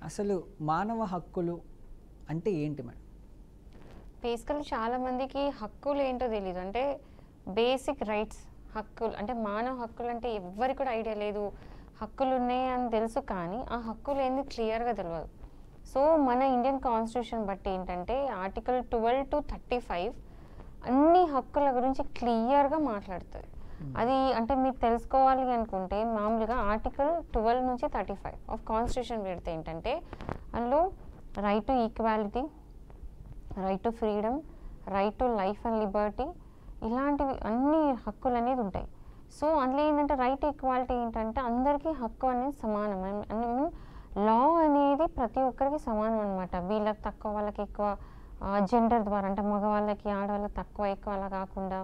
అసలు మానవ హక్కులు అంటే ఏంటి మేడం? బేసికల్లీ చాలా మందికి హక్కులు ఏంటో తెలీదు. అంటే బేసిక్ రైట్స్ హక్కులు అంటే మానవ హక్కులు అంటే ఎవ్వరికి కూడా ఐడియా లేదు. హక్కులు ఉన్నాయి అని తెలుసు, కానీ ఆ హక్కులు ఏంది క్లియర్గా తెలియదు. సో మన ఇండియన్ కాన్స్టిట్యూషన్ బట్టి ఏంటంటే ఆర్టికల్ 12 to 35 అన్ని హక్కుల గురించి క్లియర్గా మాట్లాడుతుంది. అది అంటే మీరు తెలుసుకోవాలి అనుకుంటే మామూలుగా ఆర్టికల్ 12 నుంచి 35 ఆఫ్ కాన్స్టిట్యూషన్ పెడితే ఏంటంటే అందులో right to equality, right to freedom, right to life and Liberty, ఇలాంటివి అన్ని హక్కులు అనేది ఉంటాయి. సో అందులో ఏంటంటే రైట్ టు ఈక్వాలిటీ ఏంటంటే అందరికీ హక్కు అనేది సమానం. లా అనేది ప్రతి ఒక్కరికి సమానం అనమాట. వీళ్ళకి తక్కువ వాళ్ళకి ఎక్కువ, జెండర్ ద్వారా అంటే మగవాళ్ళకి ఆడవాళ్ళకి తక్కువ ఎక్కువ అలా కాకుండా,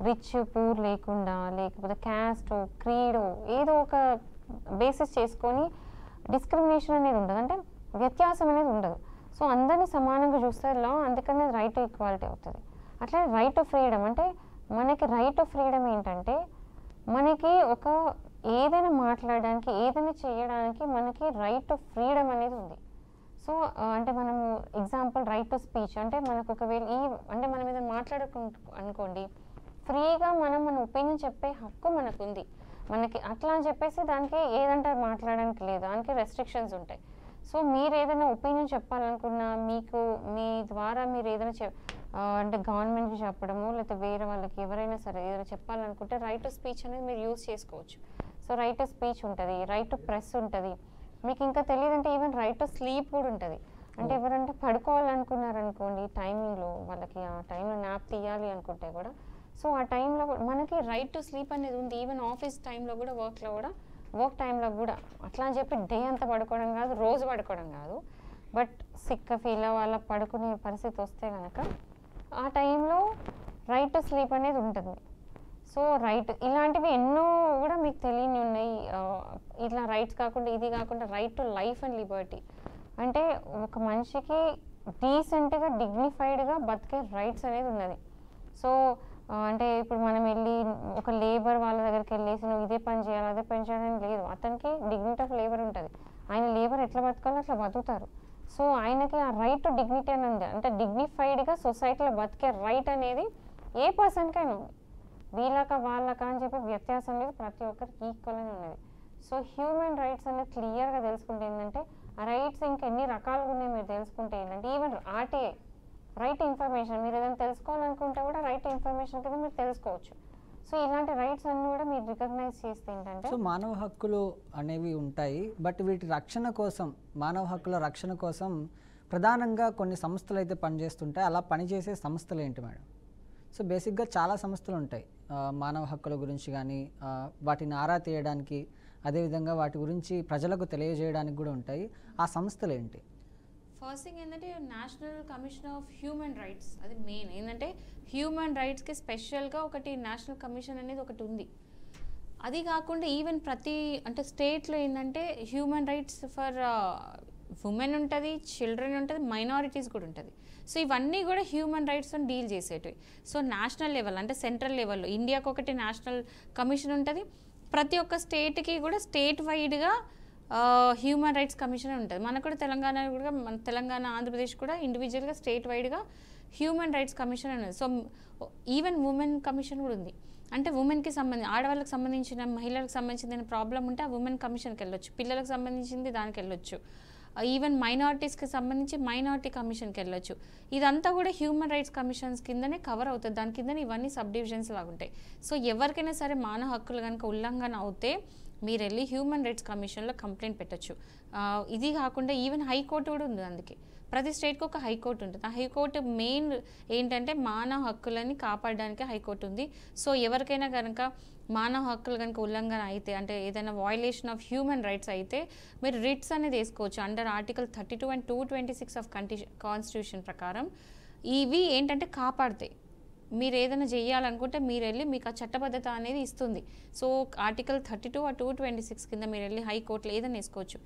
రిచ్ పూర్ లేకుండా, లేకపోతే క్యాస్ట్ క్రీడో ఏదో ఒక బేసిస్ చేసుకొని డిస్క్రిమినేషన్ అనేది ఉండదు, అంటే వ్యత్యాసం అనేది ఉండదు. సో అందరినీ సమానంగా చూస్తారు లా, అందుకనే రైట్ టు ఈక్వాలిటీ అవుతుంది. అట్లా రైట్ టు ఫ్రీడమ్ అంటే మనకి రైట్ టు ఫ్రీడమ్ ఏంటంటే మనకి ఒక ఏదైనా మాట్లాడడానికి ఏదైనా చేయడానికి మనకి రైట్ టు ఫ్రీడమ్ అనేది ఉంది. సో అంటే మనము ఎగ్జాంపుల్ రైట్ టు స్పీచ్ అంటే మనకు ఒకవేళ అంటే మనం ఏదైనా అనుకోండి, ఫ్రీగా మనం మన ఒపీనియన్ చెప్పే హక్కు మనకు ఉంది. మనకి అట్లా అని చెప్పేసి దానికి ఏదంటే మాట్లాడడానికి లేదు, దానికి రెస్ట్రిక్షన్స్ ఉంటాయి. సో మీరు ఏదైనా ఒపీనియన్ చెప్పాలనుకున్నా, మీకు మీ ద్వారా మీరు ఏదైనా అంటే గవర్నమెంట్కి చెప్పడము లేకపోతే వేరే వాళ్ళకి ఎవరైనా సరే ఏదైనా చెప్పాలనుకుంటే రైట్ టు స్పీచ్ అనేది మీరు యూజ్ చేసుకోవచ్చు. సో రైట్ టు స్పీచ్ ఉంటుంది, రైట్ టు ప్రెస్ ఉంటుంది. మీకు ఇంకా తెలియదంటే ఈవెన్ రైట్ టు స్లీప్ కూడా ఉంటుంది. అంటే ఎవరంటే పడుకోవాలనుకున్నారనుకోండి టైమింగ్లో, వాళ్ళకి ఆ టైంలో న్యాప్ తీయాలి అనుకుంటే కూడా, సో ఆ టైంలో మనకి రైట్ టు స్లీప్ అనేది ఉంది. ఈవెన్ ఆఫీస్ టైంలో కూడా, వర్క్ టైంలో కూడా. అట్లా అని చెప్పి డే అంతా పడుకోవడం కాదు, రోజు పడుకోవడం కాదు, బట్ సిక్ ఫీల్ వాళ్ళ పడుకునే పరిస్థితి వస్తే కనుక ఆ టైంలో రైట్ టు స్లీప్ అనేది ఉంటుంది. సో రైట్ ఇలాంటివి ఎన్నో కూడా మీకు తెలియని ఉన్నాయి. ఇట్లా రైట్స్ కాకుండా ఇది కాకుండా right to life and Liberty అంటే ఒక మనిషికి డీసెంట్గా డిగ్నిఫైడ్గా బతికే రైట్స్ అనేది ఉన్నది. సో అంటే ఇప్పుడు మనం వెళ్ళి ఒక లేబర్ వాళ్ళ దగ్గరికి వెళ్ళేసి నువ్వు ఇదే పని చేయాలి అదే పని చేయాలని లేదు. అతనికి డిగ్నిటీ ఆఫ్ లేబర్ ఉంటుంది. ఆయన లేబర్ ఎట్లా బతకాలో అట్లా బతుకుతారు. సో ఆయనకి ఆ రైట్ టు డిగ్నిటీ అని ఉంది. అంటే డిగ్నిఫైడ్గా సొసైటీలో బతికే రైట్ అనేది ఏ పర్సన్కైనా ఉంది. వీళ్ళక వాళ్ళక అని చెప్పి వ్యత్యాసం లేదు, ప్రతి ఒక్కరికి ఈక్వల్ అని ఉన్నది. సో హ్యూమన్ రైట్స్ అనేది క్లియర్గా తెలుసుకుంటే ఏంటంటే ఆ రైట్స్ ఇంకా ఎన్ని రకాలుగా ఉన్నాయి మీరు తెలుసుకుంటే ఏంటంటే ఈవెన్ ఆర్టీఐ రైట్ ఇన్ఫర్మేషన్ మీరు ఏదైనా తెలుసుకోవాలనుకుంటే కూడా రైట్ ఇన్ఫర్మేషన్ కింద మీరు తెలుసుకోవచ్చు. సో ఇలాంటి రైట్స్ అన్ని కూడా మీరు రికగ్నైజ్ చేస్తే ఏంటంటే సో మానవ హక్కులు అనేవి ఉంటాయి, బట్ వీటి రక్షణ కోసం, మానవ హక్కుల రక్షణ కోసం ప్రధానంగా కొన్ని సంస్థలు అయితే పనిచేస్తుంటాయి. అలా పనిచేసే సంస్థలు ఏంటి మేడం? సో బేసిక్గా చాలా సంస్థలు ఉంటాయి మానవ హక్కుల గురించి కానీ, వాటిని ఆరా తీయడానికి, అదేవిధంగా వాటి గురించి ప్రజలకు తెలియజేయడానికి కూడా ఉంటాయి. ఆ సంస్థలు ఏంటి? ఫస్ట్ థింగ్ ఏంటంటే national commission of human rights, అది మెయిన్. ఏంటంటే హ్యూమన్ రైట్స్కి స్పెషల్గా ఒకటి నేషనల్ కమిషన్ అనేది ఒకటి ఉంది. అది కాకుండా ఈవెన్ ప్రతి అంటే స్టేట్లో ఏంటంటే హ్యూమన్ రైట్స్ ఫర్ ఉమెన్ ఉంటుంది, చిల్డ్రన్ ఉంటుంది, మైనారిటీస్ కూడా ఉంటుంది. సో ఇవన్నీ కూడా హ్యూమన్ రైట్స్తో డీల్ చేసేటివి. సో నేషనల్ లెవెల్ అంటే సెంట్రల్ లెవెల్లో ఇండియాకి ఒకటి నేషనల్ కమిషన్ ఉంటుంది. ప్రతి ఒక్క స్టేట్కి కూడా స్టేట్ వైడ్గా హ్యూమన్ రైట్స్ కమిషన్ ఉంటుంది. మనకు కూడా తెలంగాణ ఆంధ్రప్రదేశ్ కూడా ఇండివిజువల్గా స్టేట్ వైడ్గా హ్యూమన్ రైట్స్ కమిషన్ ఉన్నది. సో ఈవెన్ ఉమెన్ కమిషన్ కూడా ఉంది. అంటే ఉమెన్కి సంబంధించి ఆడవాళ్ళకి సంబంధించిన మహిళలకు సంబంధించిన ప్రాబ్లం ఉంటే ఆ ఉమెన్ కమిషన్కి వెళ్ళొచ్చు, పిల్లలకు సంబంధించింది దానికి వెళ్ళొచ్చు, ఈవెన్ మైనారిటీస్కి సంబంధించి మైనారిటీ కమిషన్కి వెళ్ళొచ్చు. ఇదంతా కూడా హ్యూమన్ రైట్స్ కమిషన్స్ కిందనే కవర్ అవుతుంది. దాని కిందనే ఇవన్నీ సబ్ డివిజన్స్ లాగా ఉంటాయి. సో ఎవరికైనా సరే మానవ హక్కులు కనుక ఉల్లంఘన అవుతే మీరు వెళ్ళి హ్యూమన్ రైట్స్ కమిషన్లో కంప్లైంట్ పెట్టచ్చు. ఇది కాకుండా ఈవెన్ హైకోర్టు కూడా ఉంది. అందుకే ప్రతి స్టేట్కి ఒక హైకోర్టు ఉంటుంది. ఆ హైకోర్టు మెయిన్ ఏంటంటే మానవ హక్కులని కాపాడడానికి హైకోర్టు ఉంది. సో ఎవరికైనా కనుక మానవ హక్కులు కనుక ఉల్లంఘన అయితే, అంటే ఏదైనా వయలేషన్ ఆఫ్ హ్యూమన్ రైట్స్ అయితే మీరు రిట్స్ అనేది వేసుకోవచ్చు under article 32 and 226 of constitution ప్రకారం. ఇవి ఏంటంటే కాపాడతాయి. మీరు ఏదైనా చేయాలనుకుంటే మీరు వెళ్ళి మీకు ఆ చట్టబద్ధత అనేది ఇస్తుంది. సో ఆర్టికల్ 32 or 226 కింద మీరు వెళ్ళి హైకోర్టులో ఏదైనా వేసుకోవచ్చు.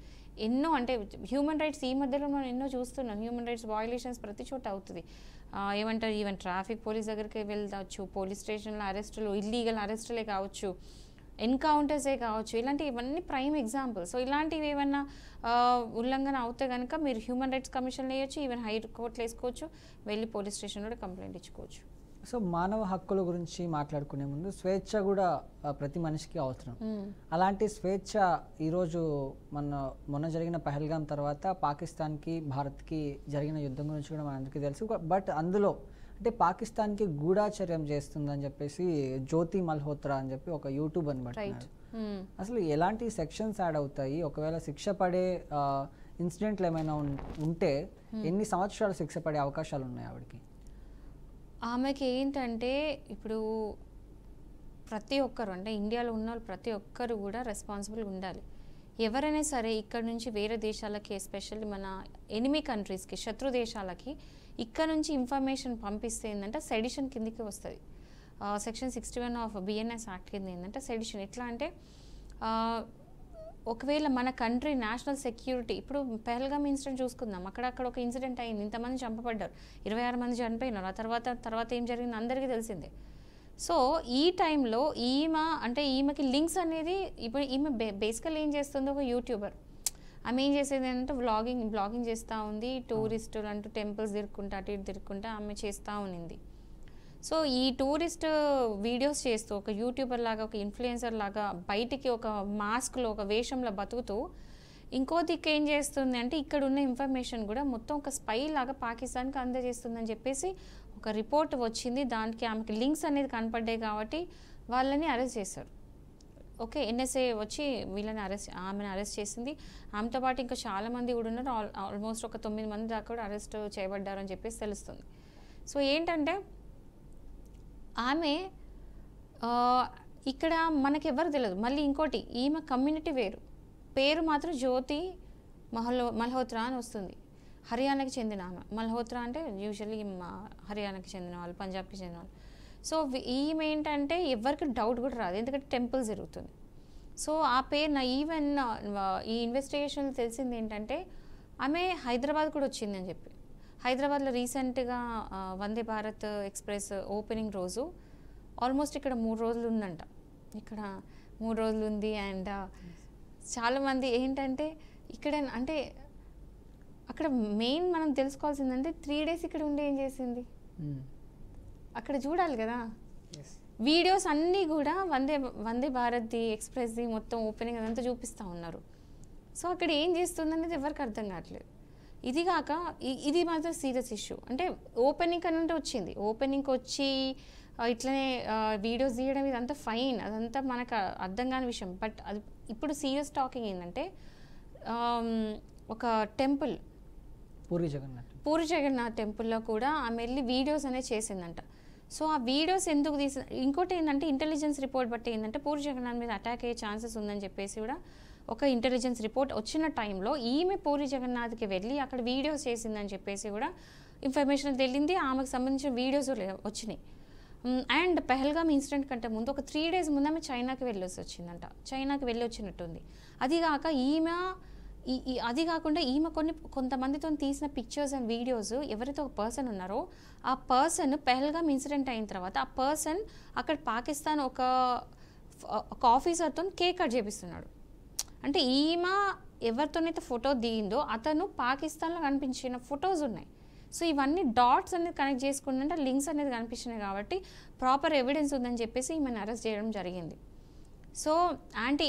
ఎన్నో అంటే హ్యూమన్ రైట్స్ ఈ మధ్యలో మనం ఎన్నో చూస్తున్నాం. హ్యూమన్ రైట్స్ వయలేషన్స్ ప్రతి చోట అవుతుంది. ఏమంటారు, ఈవెన్ ట్రాఫిక్ పోలీస్ దగ్గరికి వెళ్ళవచ్చు, పోలీస్ స్టేషన్లో అరెస్టులు, ఇల్లీగల్ అరెస్టులే కావచ్చు, ఎన్కౌంటర్సే కావచ్చు, ఇలాంటివన్నీ ప్రైమ్ ఎగ్జాంపుల్. సో ఇలాంటివి ఏమన్నా ఉల్లంఘన అవుతే కనుక మీరు హ్యూమన్ రైట్స్ కమిషన్లో వేయచ్చు, ఈవెన్ హైకోర్టులో వేసుకోవచ్చు, వెళ్ళి పోలీస్ స్టేషన్లో కూడా కంప్లైంట్ ఇచ్చుకోవచ్చు. సో మానవ హక్కుల గురించి మాట్లాడుకునే ముందు స్వేచ్ఛ కూడా ప్రతి మనిషికి అవసరం. అలాంటి స్వేచ్ఛ ఈరోజు మొన్న జరిగిన పహల్గాం తర్వాత పాకిస్తాన్కి భారత్కి జరిగిన యుద్ధం గురించి కూడా మనందరికీ తెలుసు. బట్ అందులో అంటే పాకిస్తాన్కి గూఢాచర్యం చేస్తుందని చెప్పేసి జ్యోతి మల్హోత్రా అని చెప్పి ఒక యూట్యూబ్ అనమాట. అసలు ఎలాంటి సెక్షన్స్ యాడ్ అవుతాయి, ఒకవేళ శిక్ష పడే ఇన్సిడెంట్లు ఏమైనా ఉంటే ఎన్ని సంవత్సరాలు శిక్ష పడే అవకాశాలు ఉన్నాయి ఆవిడకి? ఆమెకి ఏంటంటే ఇప్పుడు ప్రతి ఒక్కరు అంటే ఇండియాలో ఉన్న వాళ్ళు ప్రతి ఒక్కరు కూడా రెస్పాన్సిబుల్ ఉండాలి. ఎవరైనా సరే ఇక్కడ నుంచి వేరే దేశాలకి, ఎస్పెషల్లీ మన ఎనిమీ కంట్రీస్కి, శత్రు దేశాలకి ఇక్కడ నుంచి ఇన్ఫర్మేషన్ పంపిస్తే ఏంటంటే సెడిషన్ కిందికి వస్తుంది. సెక్షన్ 61 ఆఫ్ బిఎన్ఎస్ యాక్ట్ కింద ఏంటంటే సెడిషన్. ఎట్లా అంటే ఒకవేళ మన కంట్రీ నేషనల్ సెక్యూరిటీ, ఇప్పుడు పహల్గామ్ ఇన్సిడెంట్ చూసుకుందాం, అక్కడ ఒక ఇన్సిడెంట్ అయింది, ఇంతమంది చంపబడ్డారు, 26 మంది చనిపోయినారు. ఆ తర్వాత ఏం జరిగింది అందరికీ తెలిసిందే. సో ఈ టైంలో ఈమెకి లింక్స్ అనేది, ఇప్పుడు ఈమె బేసికల్ ఏం చేస్తుందో ఒక యూట్యూబర్, ఆమె ఏం చేసేది అంటే బ్లాగింగ్ చేస్తూ ఉంది. టూరిస్టులు అంటూ టెంపుల్స్ తిరుక్కుంటా అటు ఇటు తిరుక్కుంటా ఆమె చేస్తూ ఉన్నింది. సో ఈ టూరిస్ట్ వీడియోస్ చేస్తూ ఒక యూట్యూబర్ లాగా, ఒక ఇన్ఫ్లుయెన్సర్ లాగా బయటికి ఒక మాస్క్లో, ఒక వేషంలో బతుకుతూ ఇంకో దిక్కు ఏం చేస్తుంది అంటే ఇక్కడ ఉన్న ఇన్ఫర్మేషన్ కూడా మొత్తం ఒక స్పై లాగా పాకిస్తాన్కి అందజేస్తుందని చెప్పేసి ఒక రిపోర్ట్ వచ్చింది. దానికి ఆమెకి లింక్స్ అనేది కనపడ్డాయి కాబట్టి వాళ్ళని అరెస్ట్ చేశారు. ఓకే, ఎన్ఎస్ఏ వచ్చి ఆమెను అరెస్ట్ చేసింది. ఆమెతో పాటు ఇంకా చాలామంది కూడా ఉన్నారు. ఆల్మోస్ట్ ఒక 9 మంది దాకా కూడా అరెస్ట్ చేయబడ్డారు అని చెప్పేసి తెలుస్తుంది. సో ఏంటంటే ఆమె ఇక్కడ మనకెవరు తెలియదు. మళ్ళీ ఇంకోటి, ఈమె కమ్యూనిటీ వేరు, పేరు మాత్రం జ్యోతి మల్హోత్రా అని వస్తుంది. హర్యానాకి చెందిన ఆమె. మల్హోత్రా అంటే యూజువల్లీ హర్యానాకి చెందిన వాళ్ళు, పంజాబ్కి చెందిన వాళ్ళు. సో ఈమె ఏంటంటే ఎవరికి డౌట్ కూడా రాదు, ఎందుకంటే టెంపుల్ జరుగుతుంది. సో ఆ పేరు ఈవెన్ ఈ ఇన్వెస్టిగేషన్ తెలిసింది ఏంటంటే ఆమె హైదరాబాద్ కూడా వచ్చిందని చెప్పి. హైదరాబాద్లో రీసెంట్గా వందే భారత్ ఎక్స్ప్రెస్ ఓపెనింగ్ రోజు ఆల్మోస్ట్ ఇక్కడ 3 రోజులు ఉందంట. ఇక్కడ 3 రోజులు ఉంది. అండ్ చాలామంది ఏంటంటే ఇక్కడ అంటే అక్కడ మెయిన్ మనం తెలుసుకోవాల్సిందంటే 3 days ఇక్కడ ఉండి ఏం చేసింది అక్కడ చూడాలి కదా. వీడియోస్ అన్నీ కూడా వందే భారత్ది, ఎక్స్ప్రెస్ది మొత్తం ఓపెనింగ్ అదంతా చూపిస్తూ ఉన్నారు. సో అక్కడ ఏం చేస్తుంది అనేది ఎవరికి అర్థం కావట్లేదు. ఇది కాక ఇది మాత్రం సీరియస్ ఇష్యూ. అంటే ఓపెనింగ్ అని వచ్చింది, ఓపెనింగ్కి వచ్చి ఇట్లనే వీడియోస్ తీయడం ఇదంతా ఫైన్, అదంతా మనకు అర్థం కాని విషయం. బట్ అది ఇప్పుడు సీరియస్ టాకింగ్ ఏంటంటే ఒక టెంపుల్, పూరి జగన్నాథ్ టెంపుల్లో కూడా ఆమె వెళ్ళి వీడియోస్ అనేది చేసిందంట. సో ఆ వీడియోస్ ఎందుకు ఇంకోటి ఏంటంటే ఇంటెలిజెన్స్ రిపోర్ట్ బట్టి ఏంటంటే పూరి జగన్నాథ్ మీద అటాక్ అయ్యే ఛాన్సెస్ ఉందని చెప్పేసి కూడా ఒక ఇంటెలిజెన్స్ రిపోర్ట్ వచ్చిన టైంలో ఈమె పూరి జగన్నాథ్కి వెళ్ళి అక్కడ వీడియోస్ చేసిందని చెప్పేసి కూడా ఇన్ఫర్మేషన్ తెలియంది. ఆమెకు సంబంధించిన వీడియోస్ వచ్చినాయి. అండ్ పహల్గామ్ ఇన్సిడెంట్ కంటే ముందు ఒక 3 days ముందు ఆమె చైనాకి వెళ్ళి వచ్చినట్టుంది. అది కాకుండా ఈమె కొంతమందితో తీసిన పిక్చర్స్ అండ్ వీడియోస్, ఎవరైతే ఒక పర్సన్ ఉన్నారో ఆ పర్సన్ పహల్గామ్ ఇన్సిడెంట్ అయిన తర్వాత ఆ పర్సన్ అక్కడ పాకిస్తాన్ ఒక ఆఫీసర్తో కేక్ కట్ చేపిస్తున్నాడు. అంటే ఈమె ఎవరితోనైతే ఫోటో దిగిందో అతను పాకిస్తాన్లో కనిపించిన ఫొటోస్ ఉన్నాయి. సో ఇవన్నీ డాట్స్ అనేది కనెక్ట్ చేసుకుంటే లింక్స్ అనేది కనిపించినాయి కాబట్టి ప్రాపర్ ఎవిడెన్స్ ఉందని చెప్పేసి ఈమెను అరెస్ట్ చేయడం జరిగింది. సో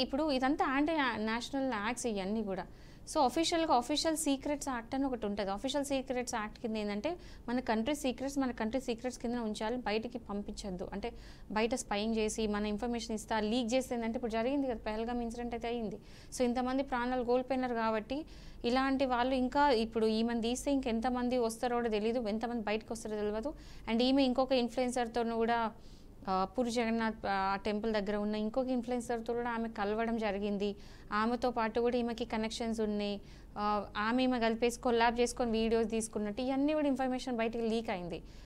ఇప్పుడు ఇదంతా యాంటీ నేషనల్ యాక్ట్స్ ఇవన్నీ కూడా. సో ఆఫీషియల్ సీక్రెట్స్ యాక్ట్ అని ఒకటి ఉంటుంది. ఆఫీషియల్ సీక్రెట్స్ యాక్ట్ కింద ఏంటంటే మన కంట్రీ సీక్రెట్స్ కింద ఉంచాలి, బయటికి పంపించద్దు. అంటే బయట స్పైయింగ్ చేసి మన ఇన్ఫర్మేషన్ ఇస్తా లీక్ చేస్తే ఏంటంటే ఇప్పుడు జరిగింది కదా, పహల్గామ్ ఇన్సిడెంట్ అయితే అయింది. సో ఇంతమంది ప్రాణాలు కోల్పోయినారు కాబట్టి ఇలాంటి వాళ్ళు ఇంకా ఇప్పుడు ఈమెను తీస్తే ఇంకెంతమంది వస్తారో కూడా తెలియదు, ఎంతమంది బయటకు వస్తారో తెలియదు. అండ్ ఈమె ఇంకొక ఇన్ఫ్లుయెన్సర్తో కూడా పూరి జగన్నాథ్ ఆ టెంపుల్ దగ్గర ఉన్న ఇంకొక ఇన్ఫ్లుయెన్సర్తో కూడా ఆమె కలవడం జరిగింది. ఆమెతో పాటు కూడా ఈమెకి కనెక్షన్స్ ఉన్నాయి. ఈమె కలిపేసి కొలాబ్ చేసుకొని వీడియోస్ తీసుకున్నట్టు ఇవన్నీ కూడా ఇన్ఫర్మేషన్ బయటికి లీక్ అయింది.